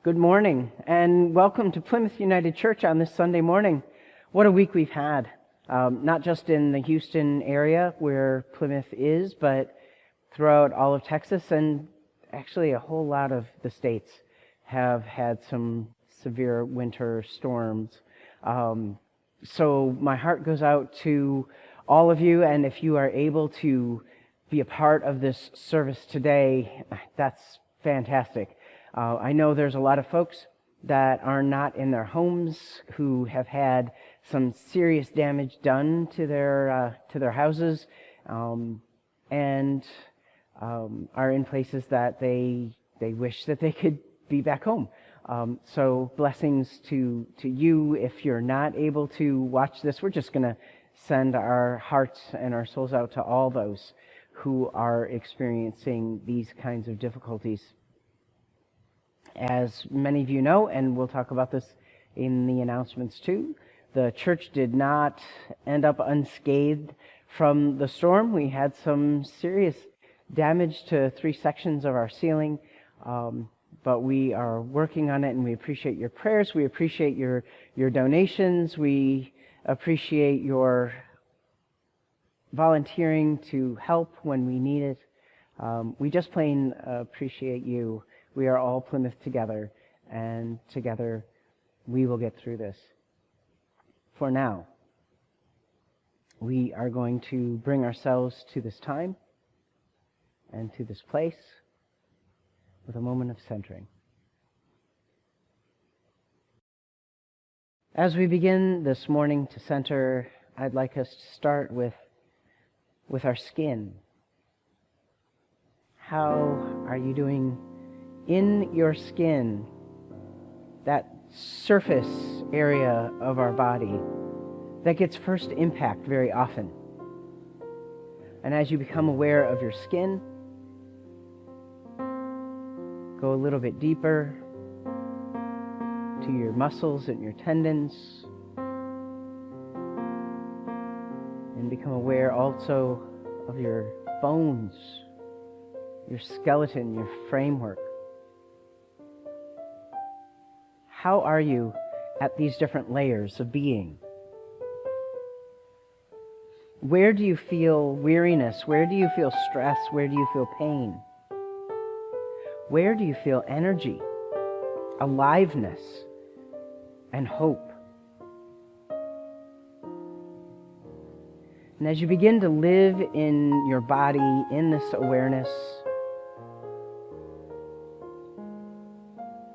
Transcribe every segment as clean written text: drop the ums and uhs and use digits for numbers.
Good morning, and welcome to Plymouth United Church on this Sunday morning. What a week we've had, not just in the Houston area where Plymouth is, but throughout all of Texas, and actually a whole lot of the states have had some severe winter storms. So my heart goes out to all of you, and if you are able to be a part of this service today, that's fantastic. I know there's a lot of folks that are not in their homes who have had some serious damage done to their houses, and are in places that they wish that they could be back home. So blessings to you. If you're not able to watch this, we're just going to send our hearts and our souls out to all those who are experiencing these kinds of difficulties. As many of you know, and we'll talk about this in the announcements too, the church did not end up unscathed from the storm. We had some serious damage to 3 sections of our ceiling, but we are working on it, and we appreciate your prayers. We appreciate your donations. We appreciate your volunteering to help when we need it. We just plain appreciate you. We are all Plymouth together, and together we will get through this. For now, we are going to bring ourselves to this time and to this place with a moment of centering. As we begin this morning to center, I'd like us to start with our skin. How are you doing in your skin, that surface area of our body that gets first impact very often? And as you become aware of your skin, go a little bit deeper to your muscles and your tendons, and become aware also of your bones, your skeleton, your framework. How are you at these different layers of being? Where do you feel weariness? Where do you feel stress? Where do you feel pain? Where do you feel energy, aliveness, and hope? And as you begin to live in your body, in this awareness,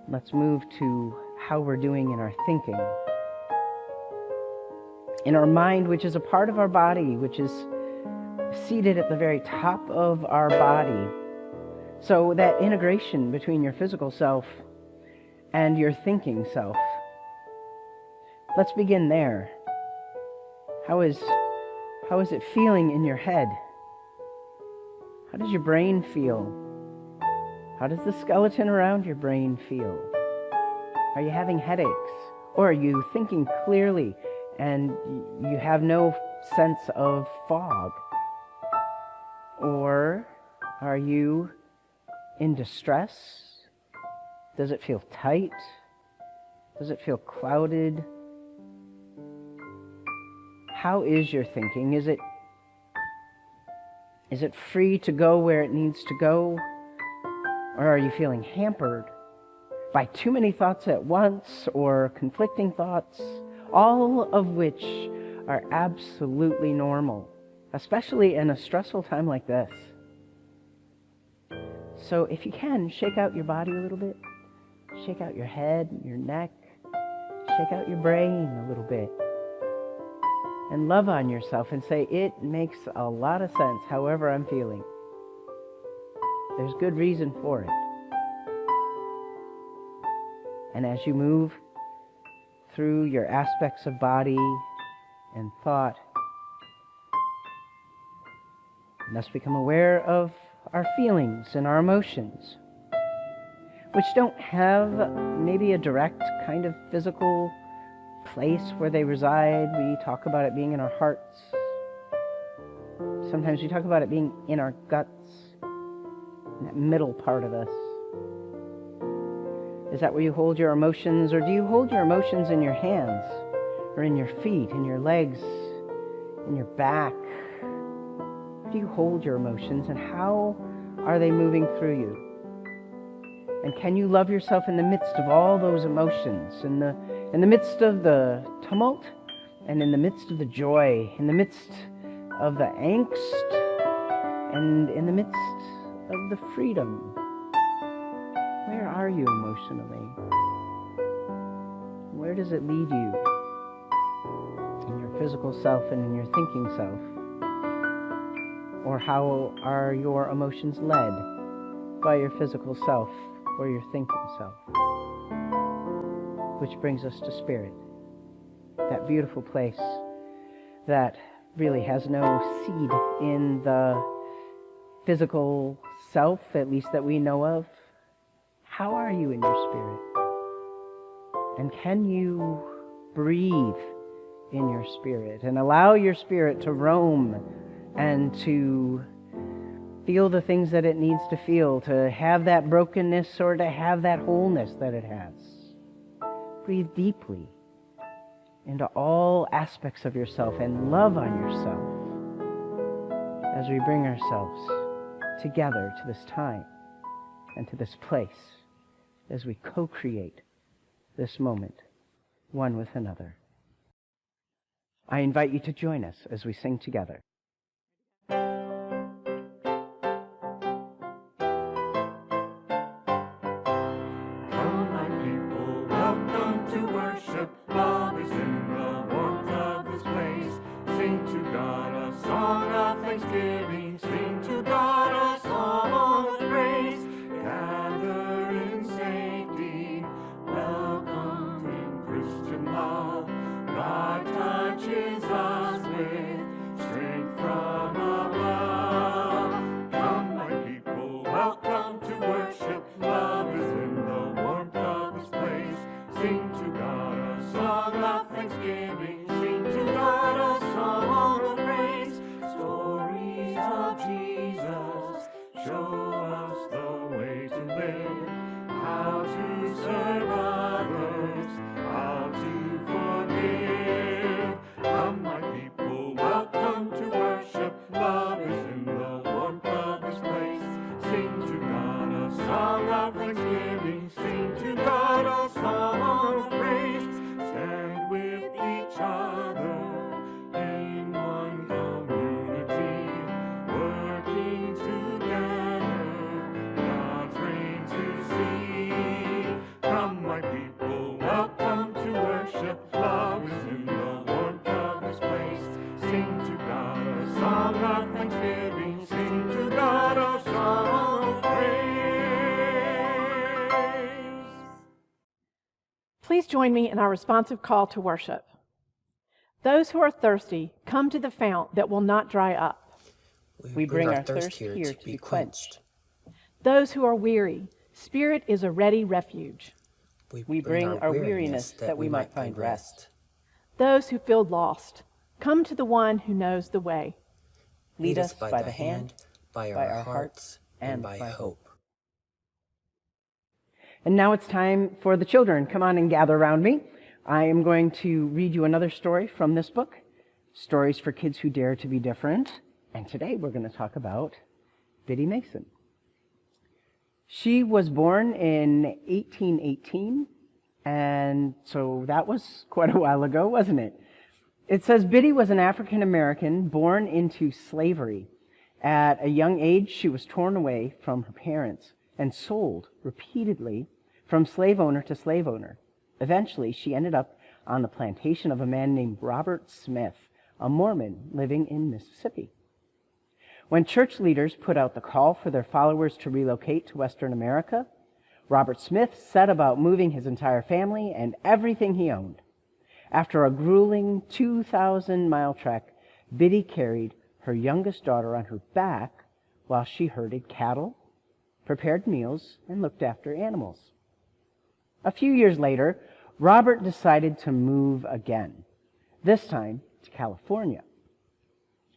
let's move to how we're doing in our thinking. In our mind, which is a part of our body, which is seated at the very top of our body. So that integration between your physical self and your thinking self. Let's begin there. How is it feeling in your head? How does your brain feel? How does the skeleton around your brain feel? Are you having headaches? Or are you thinking clearly and you have no sense of fog? Or are you in distress? Does it feel tight? Does it feel clouded? How is your thinking? Is it free to go where it needs to go? Or are you feeling hampered by too many thoughts at once, or conflicting thoughts, all of which are absolutely normal, especially in a stressful time like this? So if you can, shake out your body a little bit. Shake out your head, your neck. Shake out your brain a little bit. And love on yourself and say, it makes a lot of sense however I'm feeling. There's good reason for it. And as you move through your aspects of body and thought, let's become aware of our feelings and our emotions, which don't have maybe a direct kind of physical place where they reside. We talk about it being in our hearts. Sometimes we talk about it being in our guts, in that middle part of us. Is that where you hold your emotions, or do you hold your emotions in your hands, or in your feet, in your legs, in your back? Where do you hold your emotions, and how are they moving through you? And can you love yourself in the midst of all those emotions, in the midst of the tumult, and in the midst of the joy, in the midst of the angst, and in the midst of the freedom? Where are you emotionally? Where does it lead you? In your physical self and in your thinking self? Or how are your emotions led by your physical self or your thinking self? Which brings us to spirit, that beautiful place that really has no seed in the physical self, at least that we know of. How are you in your spirit? And can you breathe in your spirit and allow your spirit to roam and to feel the things that it needs to feel, to have that brokenness or to have that wholeness that it has? Breathe deeply into all aspects of yourself and love on yourself as we bring ourselves together to this time and to this place, as we co-create this moment, one with another. I invite you to join us as we sing together. Please join me in our responsive call to worship. Those who are thirsty, come to the fount that will not dry up. We bring our thirst here to be quenched. Those who are weary, Spirit is a ready refuge. We bring our weariness that we might find rest. Those who feel lost, come to the one who knows the way. Lead us by the hand, by our hearts, and by hope. And now it's time for the children. Come on and gather around me. I am going to read you another story from this book, Stories for Kids Who Dare to Be Different. And today we're going to talk about Biddy Mason. She was born in 1818, and so that was quite a while ago, wasn't it? It says Biddy was an African American born into slavery. At a young age, she was torn away from her parents and sold repeatedly from slave owner to slave owner. Eventually, she ended up on the plantation of a man named Robert Smith, a Mormon living in Mississippi. When church leaders put out the call for their followers to relocate to Western America, Robert Smith set about moving his entire family and everything he owned. After a grueling 2,000-mile trek, Biddy carried her youngest daughter on her back while she herded cattle, prepared meals, and looked after animals. A few years later, Robert decided to move again, this time to California.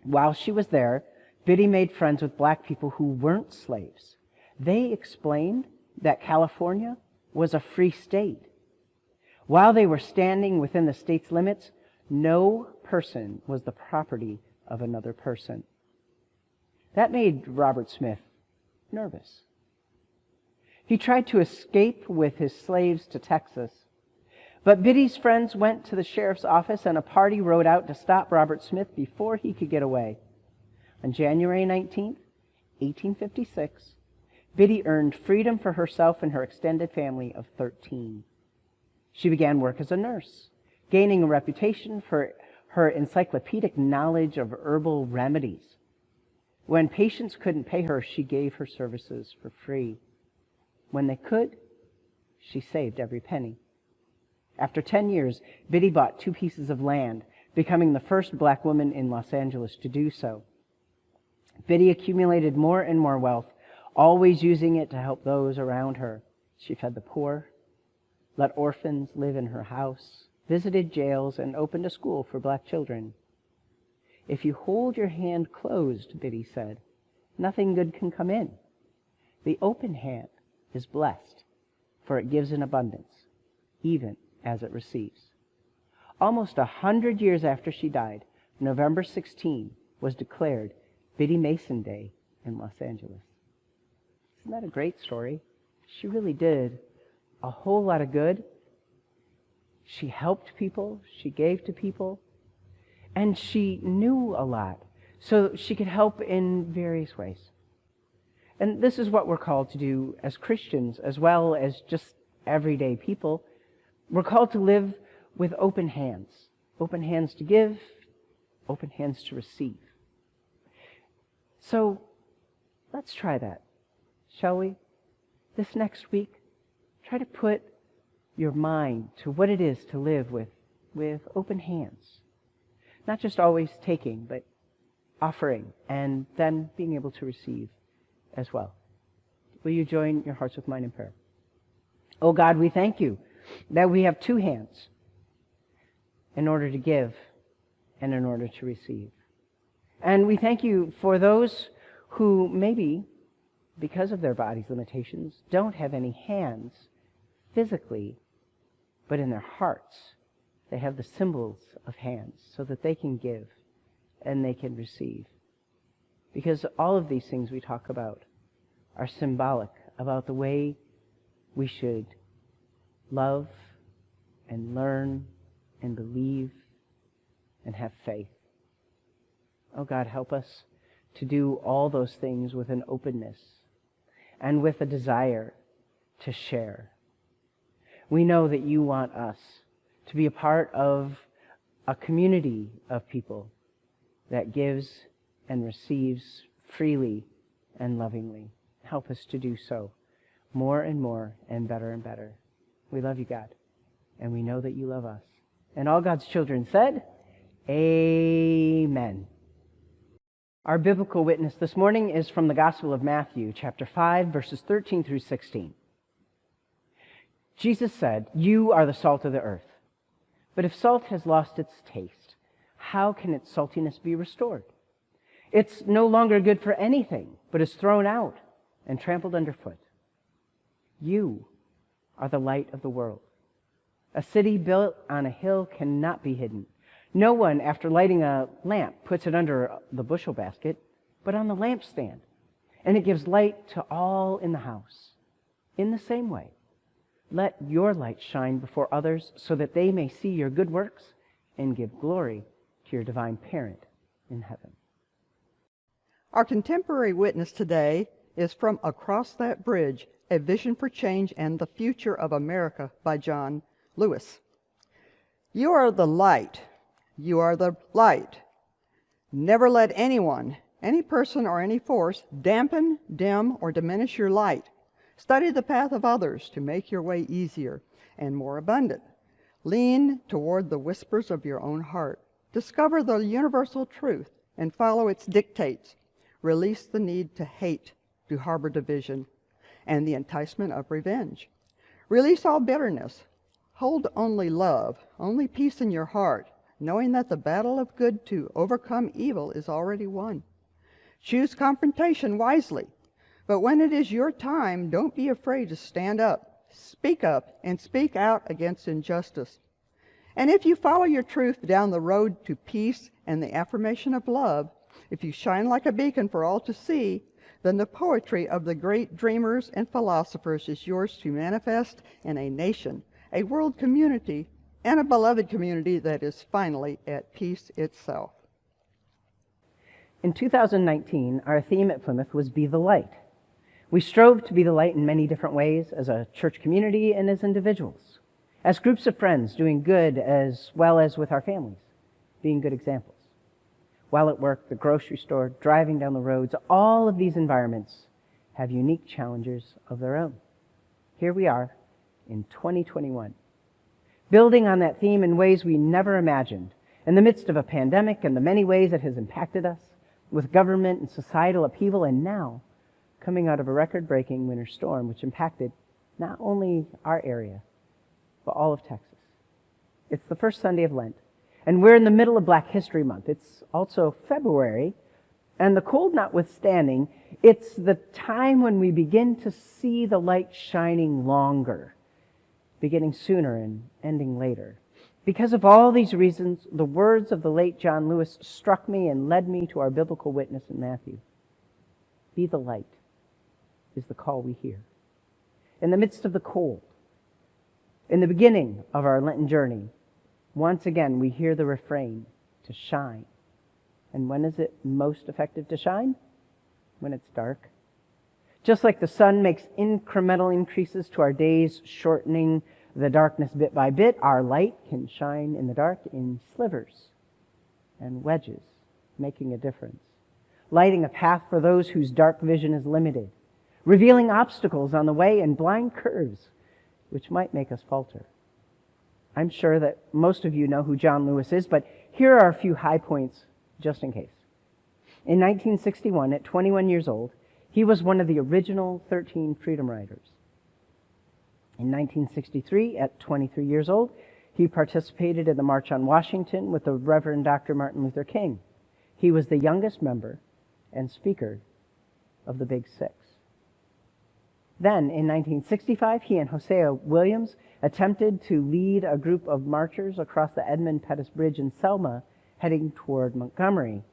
While she was there, Biddy made friends with black people who weren't slaves. They explained that California was a free state. While they were standing within the state's limits, no person was the property of another person. That made Robert Smith nervous. He tried to escape with his slaves to Texas, but Biddy's friends went to the sheriff's office and a party rode out to stop Robert Smith before he could get away. On January 19th, 1856, Biddy earned freedom for herself and her extended family of 13. She began work as a nurse, gaining a reputation for her encyclopedic knowledge of herbal remedies. When patients couldn't pay her, she gave her services for free. When they could, she saved every penny. After 10 years, Biddy bought 2 pieces of land, becoming the first black woman in Los Angeles to do so. Biddy accumulated more and more wealth, always using it to help those around her. She fed the poor, let orphans live in her house, visited jails, and opened a school for black children. If you hold your hand closed, Biddy said, nothing good can come in. The open hand is blessed, for it gives in abundance, even as it receives. Almost 100 years after she died, November 16 was declared Biddy Mason Day in Los Angeles. Isn't that a great story? She really did a whole lot of good. She helped people, she gave to people, and she knew a lot, so she could help in various ways. And this is what we're called to do as Christians, as well as just everyday people. We're called to live with open hands to give, open hands to receive. So let's try that, shall we? This next week, try to put your mind to what it is to live with open hands. Not just always taking, but offering, and then being able to receive as well. Will you join your hearts with mine in prayer? Oh God, we thank you that we have 2 hands in order to give and in order to receive. And we thank you for those who maybe, because of their body's limitations, don't have any hands physically, but in their hearts they have the symbols of hands so that they can give and they can receive. Because all of these things we talk about are symbolic about the way we should love and learn and believe and have faith. Oh God, help us to do all those things with an openness and with a desire to share. We know that you want us to be a part of a community of people that gives and receives freely and lovingly. Help us to do so more and more and better. We love you, God, and we know that you love us. And all God's children said, Amen. Our biblical witness this morning is from the Gospel of Matthew, chapter 5, verses 13 through 16. Jesus said, "You are the salt of the earth. But if salt has lost its taste, how can its saltiness be restored? It's no longer good for anything, but is thrown out and trampled underfoot. You are the light of the world. A city built on a hill cannot be hidden. No one, after lighting a lamp, puts it under the bushel basket, but on the lampstand, and it gives light to all in the house. In the same way, let your light shine before others so that they may see your good works and give glory to your divine parent in heaven." Our contemporary witness today is from Across That Bridge, A Vision for Change and the Future of America by John Lewis. You are the light. You are the light. Never let anyone, any person, or any force dampen, dim, or diminish your light. Study the path of others to make your way easier and more abundant. Lean toward the whispers of your own heart. Discover the universal truth and follow its dictates. Release the need to hate, to harbor division, and the enticement of revenge. Release all bitterness. Hold only love, only peace in your heart, knowing that the battle of good to overcome evil is already won. Choose confrontation wisely, but when it is your time, don't be afraid to stand up. Speak up and speak out against injustice. And if you follow your truth down the road to peace and the affirmation of love, if you shine like a beacon for all to see, then the poetry of the great dreamers and philosophers is yours to manifest in a nation, a world community, and a beloved community that is finally at peace itself. In 2019, our theme at Plymouth was Be the Light. We strove to be the light in many different ways as a church community and as individuals, as groups of friends doing good as well as with our families, being good examples. While at work, the grocery store, driving down the roads, all of these environments have unique challenges of their own. Here we are in 2021, building on that theme in ways we never imagined, in the midst of a pandemic and the many ways it has impacted us, with government and societal upheaval, and now coming out of a record-breaking winter storm which impacted not only our area, but all of Texas. It's the first Sunday of Lent, and we're in the middle of Black History Month. It's also February, and the cold notwithstanding, it's the time when we begin to see the light shining longer, beginning sooner and ending later. Because of all these reasons, the words of the late John Lewis struck me and led me to our biblical witness in Matthew. Be the light is the call we hear. In the midst of the cold, in the beginning of our Lenten journey, once again we hear the refrain, to shine. And when is it most effective to shine? When it's dark. Just like the sun makes incremental increases to our days, shortening the darkness bit by bit, our light can shine in the dark in slivers and wedges, making a difference. Lighting a path for those whose dark vision is limited, revealing obstacles on the way and blind curves which might make us falter. I'm sure that most of you know who John Lewis is, but here are a few high points just in case. In 1961, at 21 years old, he was one of the original 13 Freedom Riders. In 1963, at 23 years old, he participated in the March on Washington with the Reverend Dr. Martin Luther King. He was the youngest member and speaker of the Big Six. Then, in 1965, he and Hosea Williams attempted to lead a group of marchers across the Edmund Pettus Bridge in Selma, heading toward Montgomery.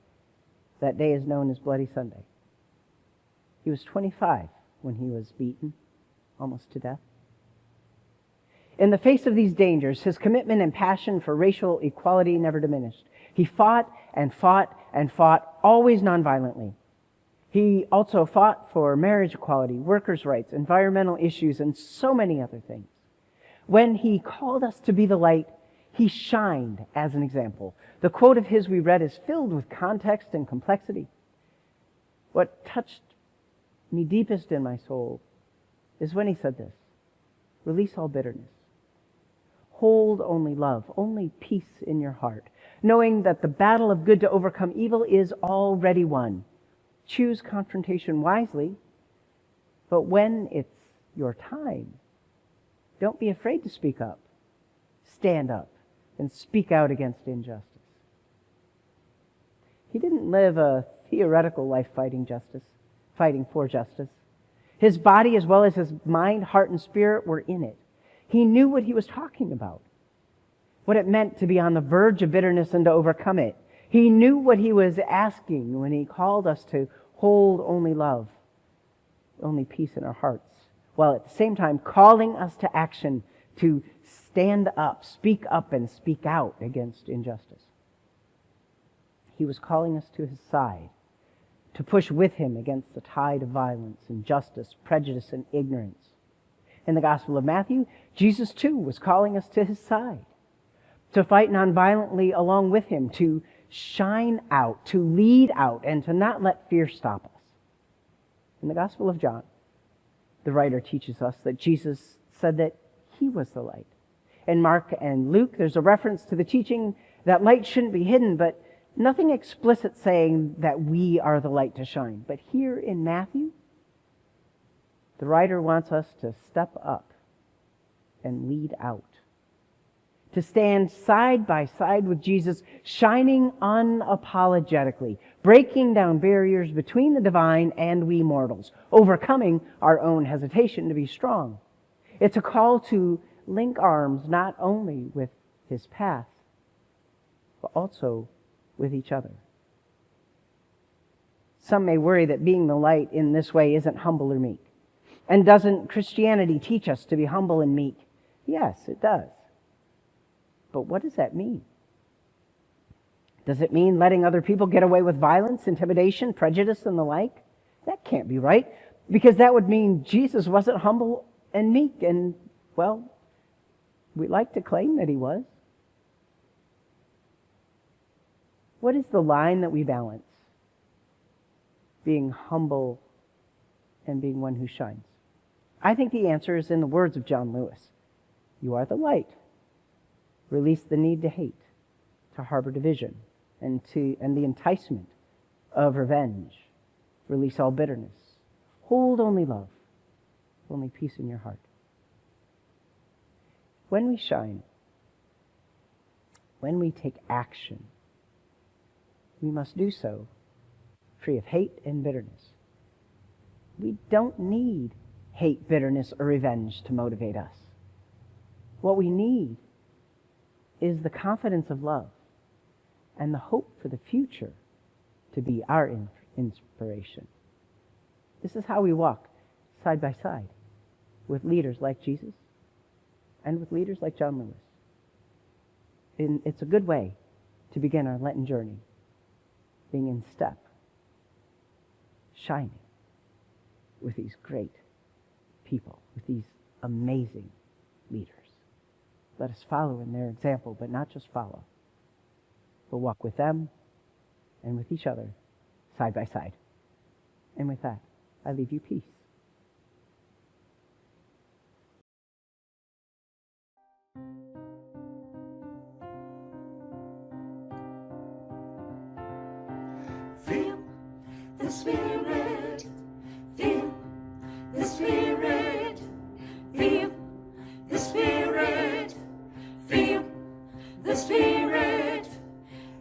That day is known as Bloody Sunday. He was 25 when he was beaten, almost to death. In the face of these dangers, his commitment and passion for racial equality never diminished. He fought and fought and fought, always nonviolently. He also fought for marriage equality, workers' rights, environmental issues, and so many other things. When he called us to be the light, he shined as an example. The quote of his we read is filled with context and complexity. What touched me deepest in my soul is when he said this: release all bitterness. Hold only love, only peace in your heart, knowing that the battle of good to overcome evil is already won. Choose confrontation wisely, but when it's your time, don't be afraid to speak up. Stand up and speak out against injustice. He didn't live a theoretical life fighting for justice. His body as well as his mind, heart, and spirit were in it. He knew what he was talking about, what it meant to be on the verge of bitterness and to overcome it. He knew what he was asking when he called us to hold only love, only peace in our hearts, while at the same time calling us to action to stand up, and speak out against injustice. He was calling us to his side, to push with him against the tide of violence, injustice, prejudice, and ignorance. In the Gospel of Matthew, Jesus too was calling us to his side, to fight nonviolently along with him, to shine out, to lead out, and to not let fear stop us. In the Gospel of John, the writer teaches us that Jesus said that he was the light. In Mark and Luke, there's a reference to the teaching that light shouldn't be hidden, but nothing explicit saying that we are the light to shine. But here in Matthew, the writer wants us to step up and lead out, to stand side by side with Jesus, shining unapologetically, breaking down barriers between the divine and we mortals, overcoming our own hesitation to be strong. It's a call to link arms not only with his path, but also with each other. Some may worry that being the light in this way isn't humble or meek. And doesn't Christianity teach us to be humble and meek? Yes, it does. But what does that mean? Does it mean letting other people get away with violence, intimidation, prejudice, and the like? That can't be right, because that would mean Jesus wasn't humble and meek, and, well, we like to claim that he was. What is the line that we balance? Being humble and being one who shines. I think the answer is in the words of John Lewis. You are the light. Release the need to hate, to harbor division, and the enticement of revenge. Release all bitterness. Hold only love, only peace in your heart. When we shine, when we take action, we must do so free of hate and bitterness. We don't need hate, bitterness, or revenge to motivate us. What we need is the confidence of love and the hope for the future to be our inspiration. This is how we walk side by side with leaders like Jesus and with leaders like John Lewis. And it's a good way to begin our Lenten journey, being in step, shining with these great people, with these amazing leaders. Let us follow in their example, but not just follow, but walk with them and with each other, side by side. And with that, I leave you peace. Feel the Spirit, feel the Spirit, feel the Spirit, feel the Spirit.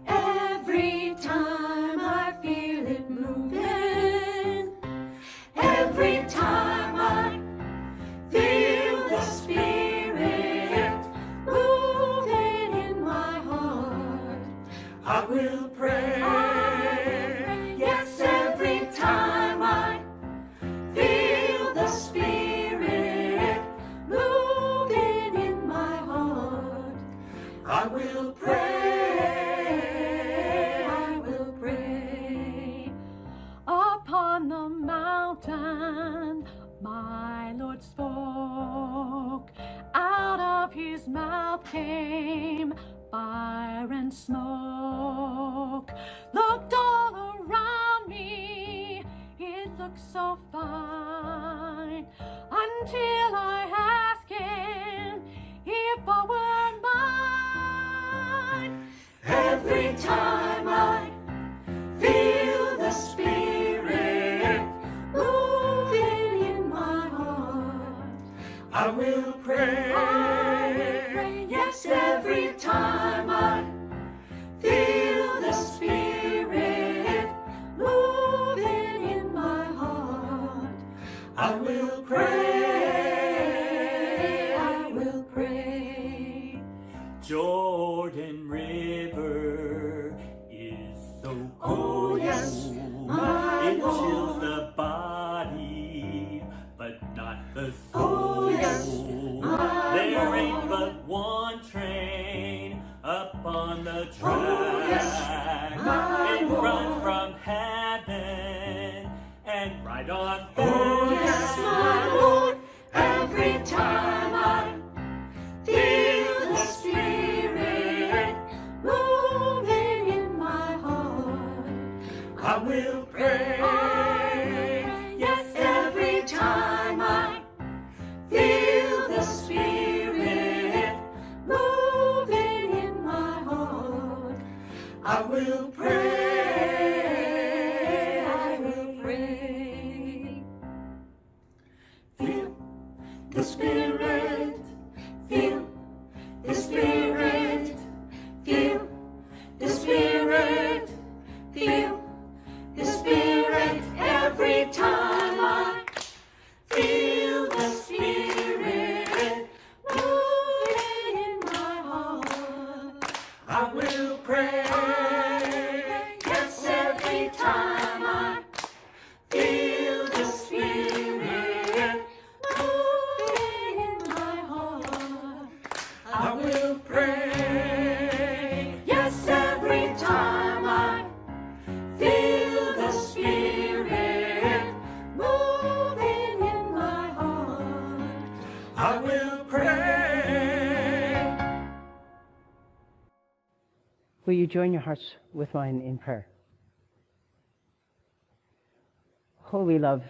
Every time I feel it moving, every time I feel the Spirit moving in my heart, I will pray. Yes, every time I feel the Spirit moving in my heart, I will pray, I will pray. Upon the mountain, my Lord spoke. Out of his mouth came fire and smoke. Looked all around me, it looked so fine, until I asked him if I were mine. Every time I feel the Spirit moving in my heart, I will pray. Yes, every time I feel the Spirit moving in my heart, I will pray, I will pray. Jordan River is so cold. Oh, yes, my it Lord. chills the body, but not the soul. Oh, yes, my there ain't Lord. but one train up on the track. Oh, yes, my it Lord. runs from heaven and right on Oh, yes, my Lord. Every time I feel the Spirit moving in my heart, I will pray. Yes, every time I feel the Spirit moving in my heart, I will pray, I will pray. Feel the Spirit, feel the Spirit, feel the Spirit, feel the Spirit. Every time I feel the Spirit pray. Yes, every time I feel the Spirit moving in my heart, I will pray. Yes, every time I feel the Spirit moving in my heart, I will pray. Will you join your hearts with mine in prayer? Holy love,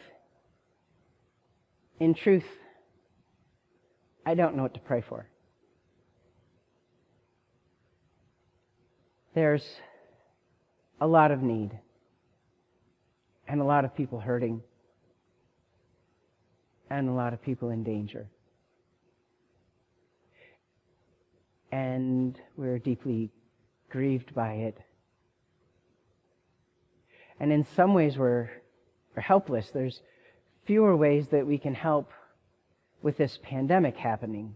in truth, I don't know what to pray for. There's a lot of need and a lot of people hurting and a lot of people in danger. And we're deeply grieved by it. And in some ways we're helpless. There's fewer ways that we can help with this pandemic happening.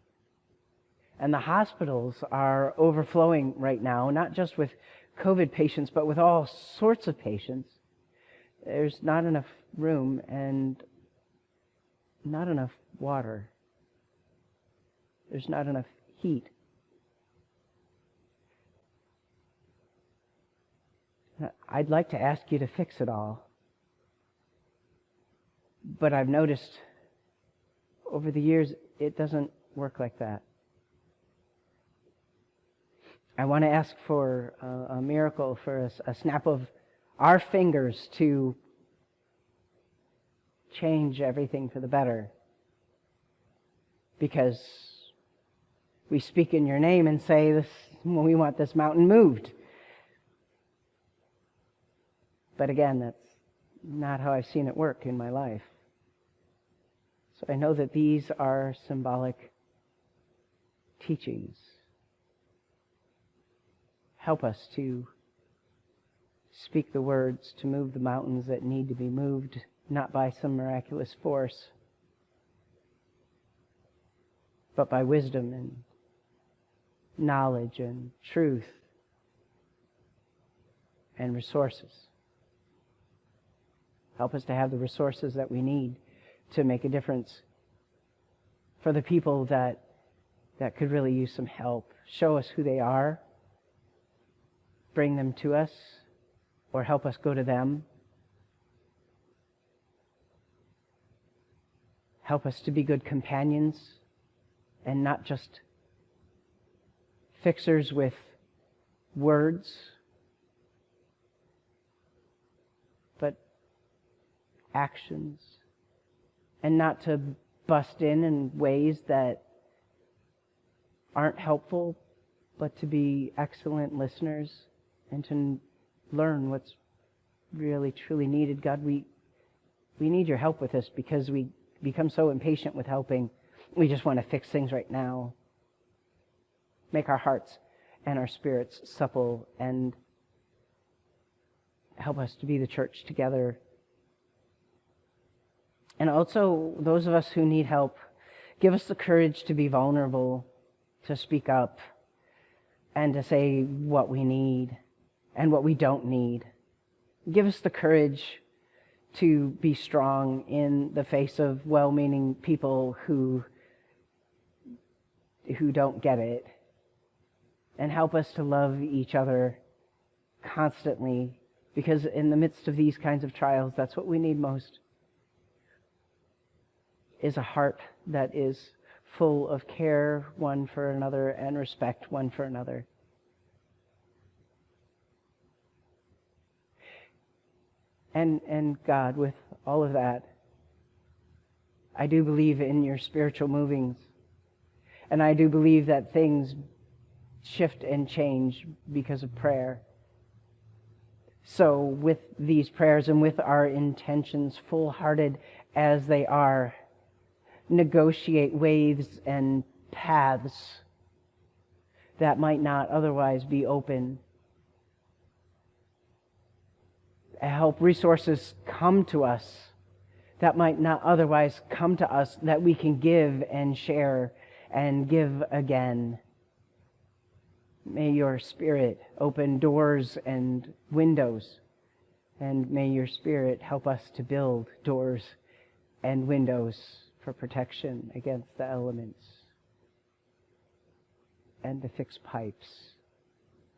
And the hospitals are overflowing right now, not just with COVID patients, but with all sorts of patients. There's not enough room and not enough water. There's not enough heat. I'd like to ask you to fix it all. But I've noticed over the years it doesn't work like that. I want to ask for a miracle, for a snap of our fingers to change everything for the better. Because we speak in your name and say, "This, we want this mountain moved." But again, that's not how I've seen it work in my life. So I know that these are symbolic teachings. Help us to speak the words to move the mountains that need to be moved, not by some miraculous force, but by wisdom and knowledge and truth and resources. Help us to have the resources that we need to make a difference for the people that could really use some help. Show us who they are. Bring them to us, or help us go to them. Help us to be good companions and not just fixers with words, but actions, and not to bust in ways that aren't helpful, but to be excellent listeners and to learn what's really truly needed. God, we need your help with this because we become so impatient with helping. We just want to fix things right now. Make our hearts and our spirits supple and help us to be the church together. And also, those of us who need help, give us the courage to be vulnerable, to speak up, and to say what we need and what we don't need. Give us the courage to be strong in the face of well-meaning people who don't get it. And help us to love each other constantly, because in the midst of these kinds of trials, that's what we need most, is a heart that is full of care one for another and respect one for another. And God, with all of that, I do believe in your spiritual movings. And I do believe that things shift and change because of prayer. So with these prayers and with our intentions, full-hearted as they are, negotiate ways and paths that might not otherwise be open. Help resources come to us that might not otherwise come to us, that we can give and share and give again. May your Spirit open doors and windows, and may your Spirit help us to build doors and windows for protection against the elements, and to fix pipes,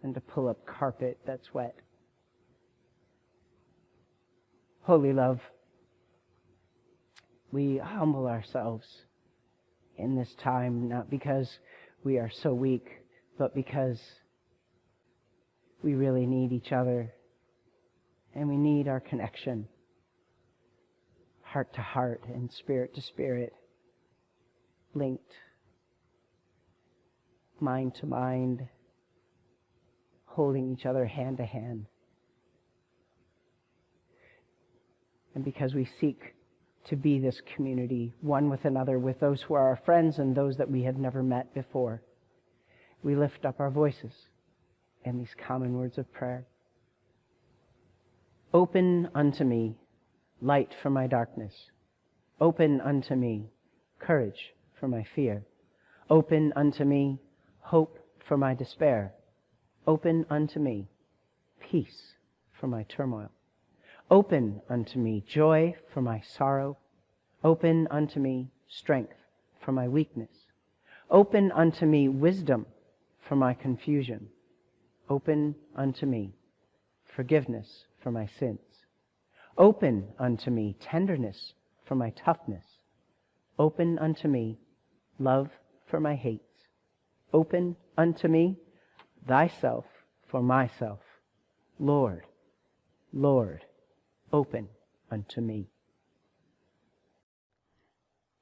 and to pull up carpet that's wet. Holy love, we humble ourselves in this time, not because we are so weak, but because we really need each other, and we need our connection, heart to heart and spirit to spirit, linked, mind to mind, holding each other hand to hand. And because we seek to be this community, one with another, with those who are our friends and those that we have never met before, we lift up our voices in these common words of prayer. Open unto me light for my darkness. Open unto me courage for my fear. Open unto me hope for my despair. Open unto me peace for my turmoil. Open unto me joy for my sorrow. Open unto me strength for my weakness. Open unto me wisdom for my confusion. Open unto me forgiveness for my sins. Open unto me tenderness for my toughness. Open unto me love for my hates. Open unto me thyself for myself. Lord, Lord, open unto me.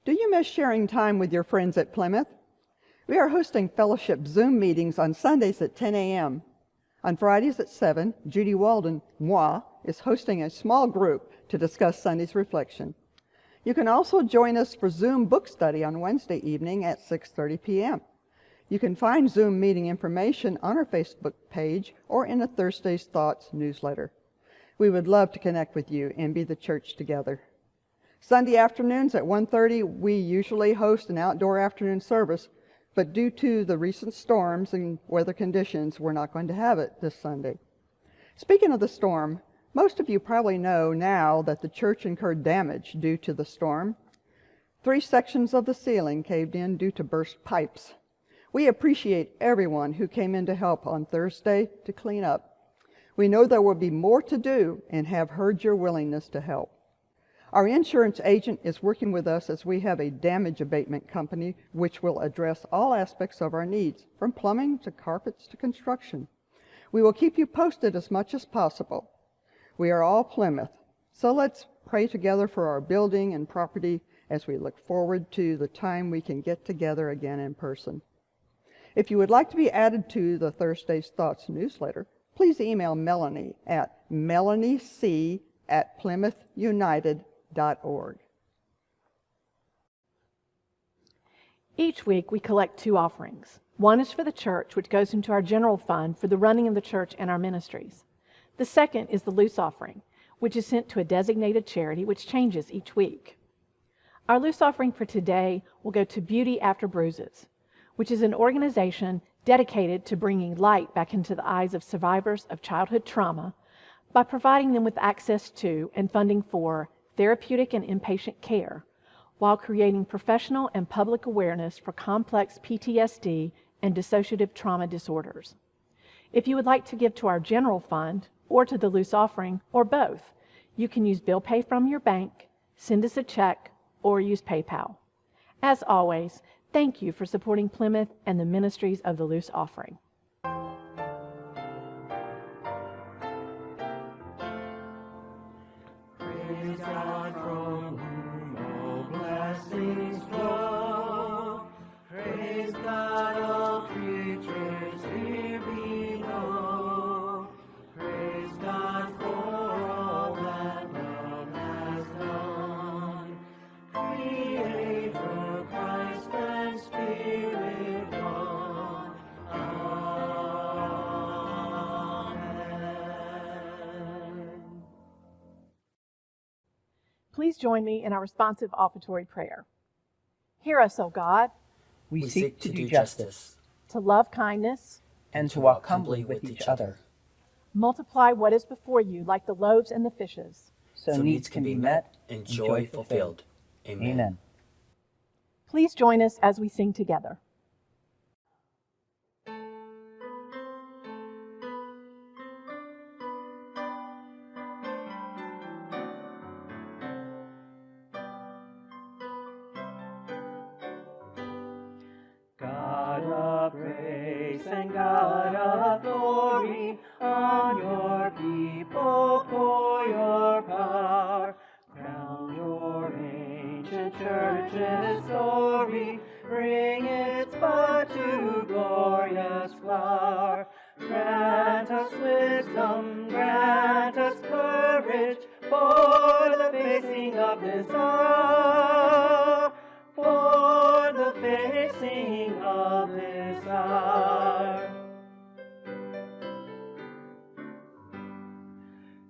Do you miss sharing time with your friends at Plymouth? We are hosting fellowship Zoom meetings on Sundays at 10 a.m. On Fridays at 7, Judy Walden, moi, is hosting a small group to discuss Sunday's reflection. You can also join us for Zoom book study on Wednesday evening at 6:30 p.m. You can find Zoom meeting information on our Facebook page or in a Thursday's Thoughts newsletter. We would love to connect with you and be the church together. Sunday afternoons at 1:30, we usually host an outdoor afternoon service, but due to the recent storms and weather conditions, we're not going to have it this Sunday. Speaking of the storm, most of you probably know now that the church incurred damage due to the storm. 3 sections of the ceiling caved in due to burst pipes. We appreciate everyone who came in to help on Thursday to clean up. We know there will be more to do and have heard your willingness to help. Our insurance agent is working with us as we have a damage abatement company which will address all aspects of our needs, from plumbing to carpets to construction. We will keep you posted as much as possible. We are all Plymouth, so let's pray together for our building and property as we look forward to the time we can get together again in person. If you would like to be added to the Thursday's Thoughts newsletter, please email Melanie at melaniec@plymouthunited.org. Each week we collect 2 offerings. One is for the church, which goes into our general fund for the running of the church and our ministries. The second is the loose offering, which is sent to a designated charity, which changes each week. Our loose offering for today will go to Beauty After Bruises, which is an organization dedicated to bringing light back into the eyes of survivors of childhood trauma by providing them with access to and funding for therapeutic and inpatient care, while creating professional and public awareness for complex PTSD and dissociative trauma disorders. If you would like to give to our general fund, or to the loose offering, or both, you can use bill pay from your bank, send us a check, or use PayPal. As always, thank you for supporting Plymouth and the ministries of the loose offering. Praise God from whom all blessings flow. Praise God, all creatures here below. Praise God for all that love has done. Creator, Christ and Spirit one. Amen. Please join me in our responsive offertory prayer. Hear us, O God, We seek to do justice, to love kindness, and to walk humbly with each other, Multiply what is before you like the loaves and the fishes. so needs can be met and joy fulfilled. Amen. Amen. Please join us as we sing together. God of grace and God of glory, on your people pour your power. Crown your ancient church's story, bring its bud to glorious flower. Grant us wisdom, grant us courage for the facing of this hour. For the facing of this hour.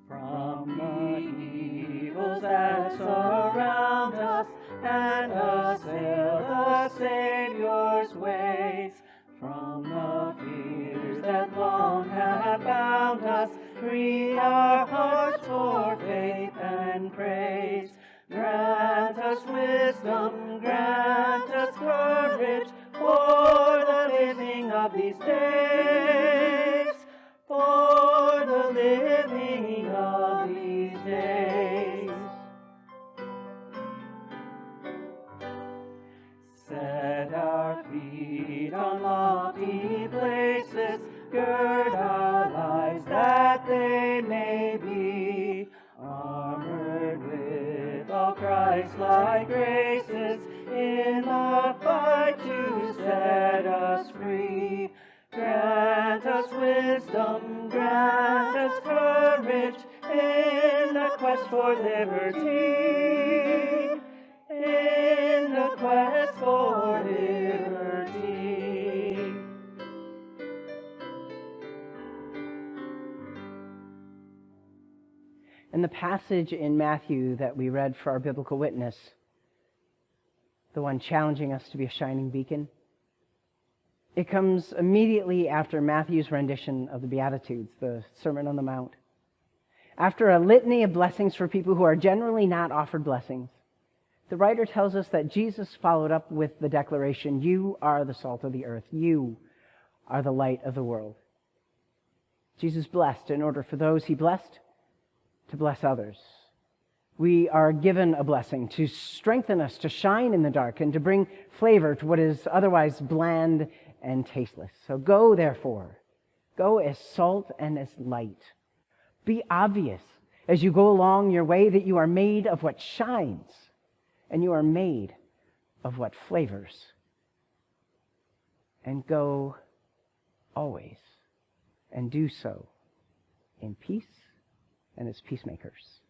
From the evils that surround us and assail the Savior's ways, from the fears that long have bound us, free our hearts for faith and praise. Grant us wisdom, grant us courage for the living of these days, for the living of these days. Set our feet on lofty places, gird our lives that they may be armored with all Christ-like graces in the fight to set us free. Grant us wisdom, grant us courage in the quest for liberty. In the quest for liberty. And the passage in Matthew that we read for our biblical witness, the one challenging us to be a shining beacon, it comes immediately after Matthew's rendition of the Beatitudes, the Sermon on the Mount. After a litany of blessings for people who are generally not offered blessings, the writer tells us that Jesus followed up with the declaration, "You are the salt of the earth. You are the light of the world." Jesus blessed in order for those he blessed to bless others. We are given a blessing to strengthen us, to shine in the dark, and to bring flavor to what is otherwise bland and tasteless. So go, therefore. Go as salt and as light. Be obvious as you go along your way that you are made of what shines, and you are made of what flavors. And go always, and do so in peace and as peacemakers.